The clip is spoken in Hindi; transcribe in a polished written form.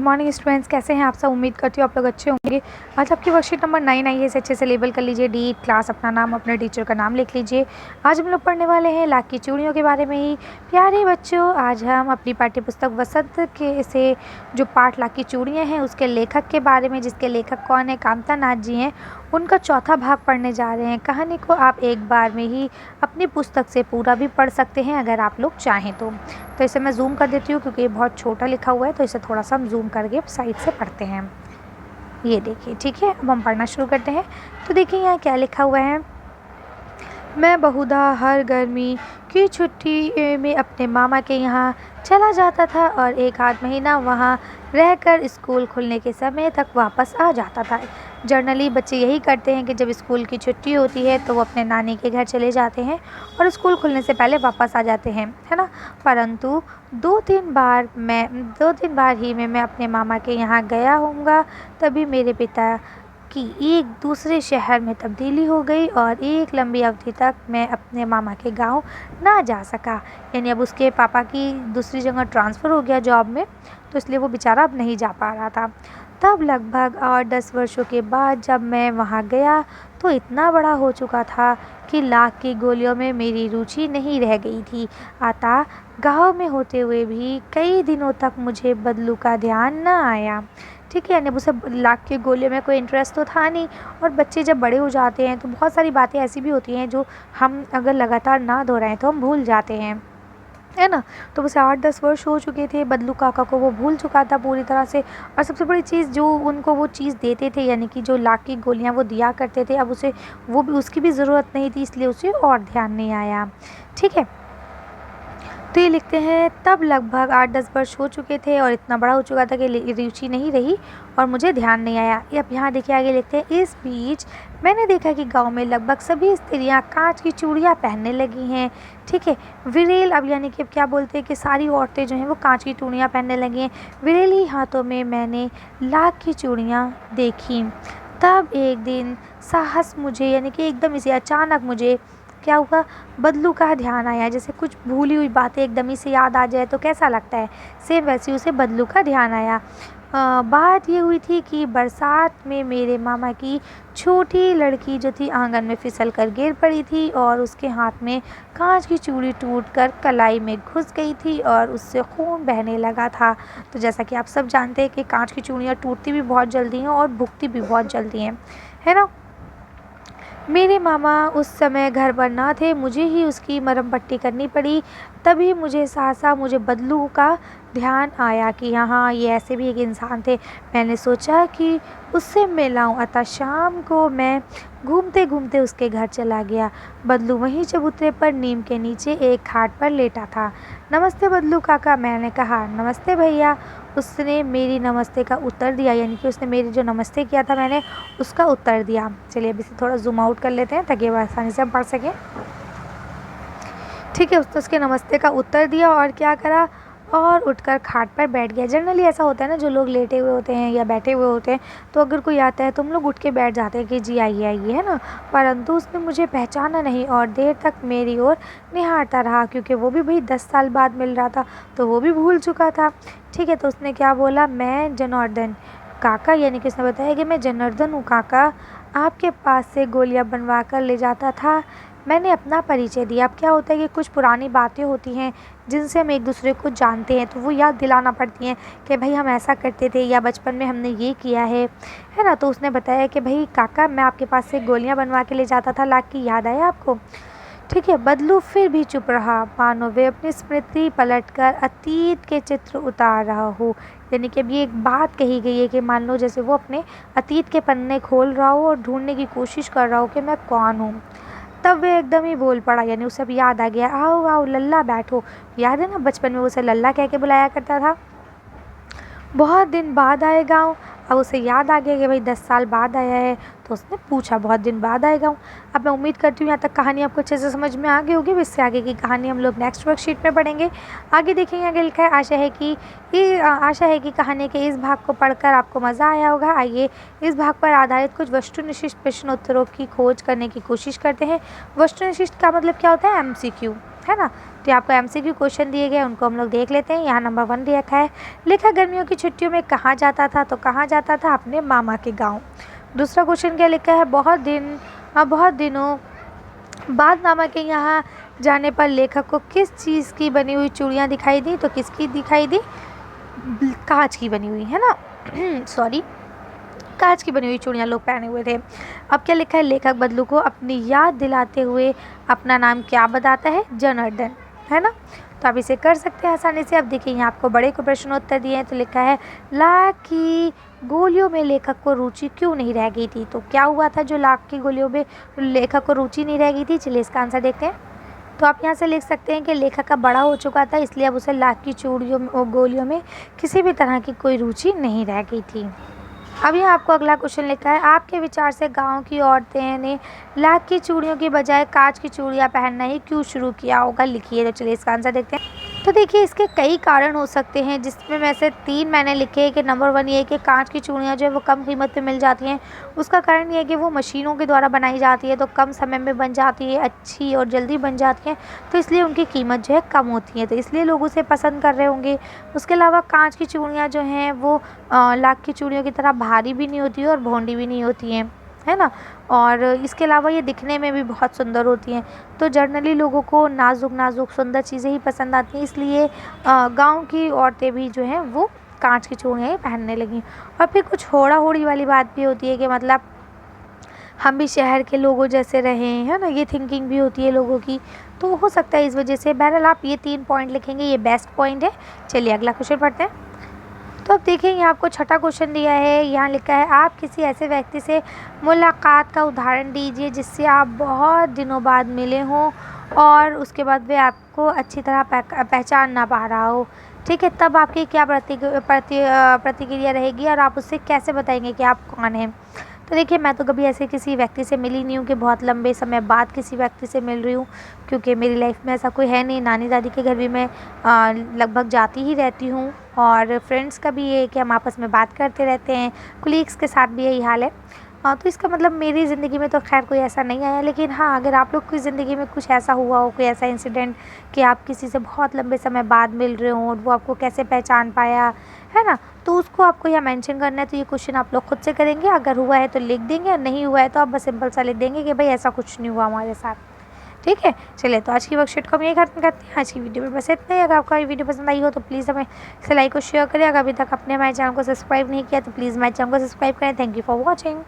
मॉर्निंग स्टूडेंट्स, कैसे हैं आप सब। उम्मीद करती हूँ आप लोग अच्छे होंगे। आज आपकी वर्कशीट नंबर 9 आई है, इसे अच्छे से लेबल कर लीजिए। डी क्लास, अपना नाम, अपने टीचर का नाम लिख लीजिए। आज हम लोग पढ़ने वाले हैं लाख की चूड़ियों के बारे में ही। प्यारे बच्चों, आज हम अपनी पाठ्य पुस्तक वसंत के से जो पाठ लाख की चूड़ियाँ हैं उसके लेखक के बारे में, जिसके लेखक कौन है, कामता नाथ जी हैं, उनका चौथा भाग पढ़ने जा रहे हैं। कहानी को आप एक बार में ही अपनी पुस्तक से पूरा भी पढ़ सकते हैं अगर आप लोग चाहें तो इसे मैं जूम कर देती हूँ क्योंकि ये बहुत छोटा लिखा हुआ है, तो इसे थोड़ा सा हम जूम करके साइड से पढ़ते हैं। ये देखिए, ठीक है। अब हम पढ़ना शुरू करते हैं। तो देखिए यहाँ क्या लिखा हुआ है। मैं बहुधा हर गर्मी की छुट्टी में अपने मामा के यहाँ चला जाता था और एक आध महीना वहाँ रहकर स्कूल खुलने के समय तक वापस आ जाता था। जनरली बच्चे यही करते हैं कि जब स्कूल की छुट्टी होती है तो वो अपने नानी के घर चले जाते हैं और स्कूल खुलने से पहले वापस आ जाते हैं, है ना। परंतु दो तीन बार ही मैं अपने मामा के यहाँ गया होऊंगा, तभी मेरे पिता कि एक दूसरे शहर में तब्दीली हो गई और एक लंबी अवधि तक मैं अपने मामा के गांव ना जा सका। यानी अब उसके पापा की दूसरी जगह ट्रांसफ़र हो गया जॉब में, तो इसलिए वो बेचारा अब नहीं जा पा रहा था। तब लगभग 8-10 वर्षों के बाद जब मैं वहाँ गया तो इतना बड़ा हो चुका था कि लाख की गोलियों में मेरी रुचि नहीं रह गई थी। अतः गाँव में होते हुए भी कई दिनों तक मुझे बदलू का ध्यान न आया। ठीक है, यानी उसे लाख की गोलियों में कोई इंटरेस्ट तो था नहीं। और बच्चे जब बड़े हो जाते हैं तो बहुत सारी बातें ऐसी भी होती हैं जो हम अगर लगातार ना दोहराएं तो हम भूल जाते हैं, है ना। तो उसे 8-10 वर्ष हो चुके थे, बदलू काका को वो भूल चुका था पूरी तरह से। और सबसे बड़ी चीज़, जो उनको वो चीज़ देते थे, यानी कि जो लाख की गोलियां वो दिया करते थे, अब उसे वो भी उसकी भी ज़रूरत नहीं थी, इसलिए उसे और ध्यान नहीं आया। ठीक है, तो ये लिखते हैं तब लगभग 8-10 वर्ष हो चुके थे और इतना बड़ा हो चुका था कि रुचि नहीं रही और मुझे ध्यान नहीं आया। अब यहाँ देखिए आगे लिखते हैं, इस बीच मैंने देखा कि गांव में लगभग सभी स्त्रियां कांच की चूड़ियाँ पहनने लगी हैं। ठीक है, विरेल, अब यानी कि अब क्या बोलते हैं कि सारी औरतें जो हैं वो कांच की चूड़ियाँ पहनने लगी हैं। विरेली हाथों में मैंने लाख की चूड़ियाँ देखी। तब एक दिन साहस मुझे, यानी कि एकदम इसे अचानक मुझे क्या हुआ, बदलू का ध्यान आया। जैसे कुछ भूली हुई बातें एकदम ही से याद आ जाए तो कैसा लगता है, सेम वैसे उसे बदलू का ध्यान आया। बात ये हुई थी कि बरसात में मेरे मामा की छोटी लड़की जो थी आंगन में फिसल कर गिर पड़ी थी और उसके हाथ में कांच की चूड़ी टूटकर कलाई में घुस गई थी और उससे खून बहने लगा था। तो जैसा कि आप सब जानते हैं कि कांच की चूड़ियाँ टूटती भी बहुत जल्दी हैं और भुगती भी बहुत जल्दी हैं, है ना। मेरे मामा उस समय घर पर ना थे, मुझे ही उसकी मरहम पट्टी करनी पड़ी। तभी मुझे बदलू का ध्यान आया कि यहाँ ये ऐसे भी एक इंसान थे। मैंने सोचा कि उससे मिलाऊं, अतः शाम को मैं घूमते घूमते उसके घर चला गया। बदलू वहीं चबूतरे पर नीम के नीचे एक खाट पर लेटा था। नमस्ते बदलू काका, मैंने कहा। नमस्ते भैया, उसने मेरी नमस्ते का उत्तर दिया, यानी कि उसने मेरी जो नमस्ते किया था मैंने उसका उत्तर दिया। चलिए अब इसे थोड़ा जूम आउट कर लेते हैं ताकि आसानी से हम पढ़ सकें। ठीक है, उसके नमस्ते का उत्तर दिया और क्या करा, और उठकर खाट पर बैठ गया। जनरली ऐसा होता है ना, जो लोग लेटे हुए होते हैं या बैठे हुए होते हैं तो अगर कोई आता है तो हम लोग उठ के बैठ जाते हैं कि जी आइए आइए, है ना। परंतु उसने मुझे पहचाना नहीं और देर तक मेरी ओर निहारता रहा, क्योंकि वो भी भाई 10 साल बाद मिल रहा था तो वो भी भूल चुका था। ठीक है, तो उसने क्या बोला, मैं जनार्दन काका, यानी कि उसने बताया कि मैं जनार्दन हूँ काका, आपके पास से गोलियाँ बनवा कर ले जाता था। मैंने अपना परिचय दिया। अब क्या होता है कि कुछ पुरानी बातें होती हैं जिनसे हम एक दूसरे को जानते हैं तो वो याद दिलाना पड़ती हैं कि भाई हम ऐसा करते थे या बचपन में हमने ये किया है ना। तो उसने बताया कि भाई काका, मैं आपके पास से गोलियां बनवा के ले जाता था, लाख की याद आया आपको। ठीक है, बदलू फिर भी चुप रहा, मानो वे अपनी स्मृति पलटकर अतीत के चित्र उतार रहा हो। यानी कि अब ये एक बात कही गई है कि मान लो जैसे वो अपने अतीत के पन्ने खोल रहा हो और ढूंढने की कोशिश कर रहा हो कि मैं कौन हूँ। तब वे एकदम ही बोल पड़ा, यानी उसे अब याद आ गया, आओ आओ लल्ला बैठो। याद है ना, बचपन में उसे लल्ला कह के बुलाया करता था। बहुत दिन बाद आए गाँव। अब उसे याद आ गया कि भाई 10 साल बाद आया है, तो उसने पूछा बहुत दिन बाद आए गाँव। अब मैं उम्मीद करती हूँ यहाँ तक कहानी आपको अच्छे से समझ में आ गई होगी। इससे आगे की कहानी हम लोग नेक्स्ट वर्कशीट में पढ़ेंगे। आगे देखेंगे, आगे लिखा है, आशा है कि कहानी के इस भाग को पढ़कर आपको मज़ा आया होगा। आइए इस भाग पर आधारित कुछ वस्तुनिष्ठ प्रश्न उत्तरों की खोज करने की कोशिश करते हैं। वस्तुनिष्ठ का मतलब क्या होता है, MCQ, है ना। तो आपको MCQ क्वेश्चन दिए गए, उनको हम लोग देख लेते हैं। यहाँ नंबर 1 रखा है, लिखा गर्मियों की छुट्टियों में कहाँ जाता था, तो कहाँ जाता था, अपने मामा के गाँव। दूसरा क्वेश्चन क्या लिखा है, बहुत दिनों बाद मामा के यहाँ जाने पर लेखक को किस चीज़ की बनी हुई चूड़ियाँ दिखाई दी, तो किसकी दिखाई दी, कांच की बनी हुई, है ना सॉरी, कांच की बनी हुई चूड़ियाँ लोग पहने हुए थे। अब क्या लिखा है, लेखक बदलू को अपनी याद दिलाते हुए अपना नाम क्या बताता है, जनार्दन, है ना। तो आप इसे कर सकते हैं आसानी से। अब देखिए यहाँ आपको बड़े को प्रश्नोत्तर दिए हैं, तो लिखा है लाख की गोलियों में लेखक को रुचि क्यों नहीं रह गई थी, तो क्या हुआ था जो लाख की गोलियों में लेखक को रुचि नहीं रह गई थी। चलिए इसका आंसर देखते हैं। तो आप यहाँ से लिख सकते हैं कि लेखक का बड़ा हो चुका था, इसलिए अब उसे लाख की गोलियों में किसी भी तरह की कोई रुचि नहीं रह गई थी। अब यहाँ आपको अगला क्वेश्चन लिखा है, आपके विचार से गांव की औरतें ने लाख की चूड़ियों की बजाय कांच की चूड़ियाँ पहनना ही क्यों शुरू किया होगा, लिखिए। तो चलिए इसका आंसर देखते हैं। तो देखिए इसके कई कारण हो सकते हैं, जिसमें में से 3 मैंने लिखे हैं कि नंबर 1 ये है कि कांच की चूड़ियाँ जो है वो कम कीमत पे मिल जाती हैं। उसका कारण ये है कि वो मशीनों के द्वारा बनाई जाती है, तो कम समय में बन जाती है, अच्छी और जल्दी बन जाती हैं, तो इसलिए उनकी कीमत जो है कम होती है, तो इसलिए लोग उसे पसंद कर रहे होंगे। उसके अलावा कांच की चूड़ियाँ जो हैं वो लाख की चूड़ियों की तरह भारी भी नहीं होती है और भोंडी भी नहीं होती हैं, है ना। और इसके अलावा ये दिखने में भी बहुत सुंदर होती हैं। तो जनरली लोगों को नाजुक सुंदर चीज़ें ही पसंद आती हैं, इसलिए गांव की औरतें भी जो हैं वो कांच की चूड़ियाँ ही पहनने लगी। और फिर कुछ होड़ा होड़ी वाली बात भी होती है कि मतलब हम भी शहर के लोगों जैसे रहें, है ना, ये थिंकिंग भी होती है लोगों की, तो हो सकता है इस वजह से। बहरहाल आप ये 3 पॉइंट लिखेंगे, ये बेस्ट पॉइंट है। चलिए अगला क्वेश्चन पढ़ते हैं। तो अब देखिए यहाँ आपको छठा क्वेश्चन दिया है, यहाँ लिखा है आप किसी ऐसे व्यक्ति से मुलाकात का उदाहरण दीजिए जिससे आप बहुत दिनों बाद मिले हों और उसके बाद वे आपको अच्छी तरह पहचान ना पा रहा हो, ठीक है। तब आपकी क्या प्रतिक्रिया रहेगी और आप उससे कैसे बताएंगे कि आप कौन हैं। तो देखिए मैं तो कभी ऐसे किसी व्यक्ति से मिली नहीं हूँ कि बहुत लंबे समय बाद किसी व्यक्ति से मिल रही हूँ, क्योंकि मेरी लाइफ में ऐसा कोई है नहीं। नानी दादी के घर भी मैं लगभग जाती ही रहती हूँ, और फ्रेंड्स का भी ये है कि हम आपस में बात करते रहते हैं, कुलीग्स के साथ भी यही हाल है। तो इसका मतलब मेरी ज़िंदगी में तो खैर कोई ऐसा नहीं आया, लेकिन हाँ अगर आप लोग की ज़िंदगी में कुछ ऐसा हुआ हो, कोई ऐसा इंसिडेंट कि आप किसी से बहुत लंबे समय बाद मिल रहे हो और वो आपको कैसे पहचान पाया, है ना, तो उसको आपको यहाँ मेंशन करना है। तो ये क्वेश्चन आप लोग खुद से करेंगे, अगर हुआ है तो लिख देंगे, और नहीं हुआ है तो आप बस सिंपल सा लिख देंगे कि भाई ऐसा कुछ नहीं हुआ हमारे साथ, ठीक है। चलिए तो आज की वर्कशीट को हम यही खत्म करते हैं। आज की वीडियो में बस इतना ही। अगर आपको ये वीडियो पसंद आई हो तो प्लीज़ हमें इसे लाइक और शेयर करें। अगर अभी तक आपने हमारे चैनल को सब्सक्राइब नहीं किया तो प्लीज़ हमारे चैनल को सब्सक्राइब करें। Thank you for watching.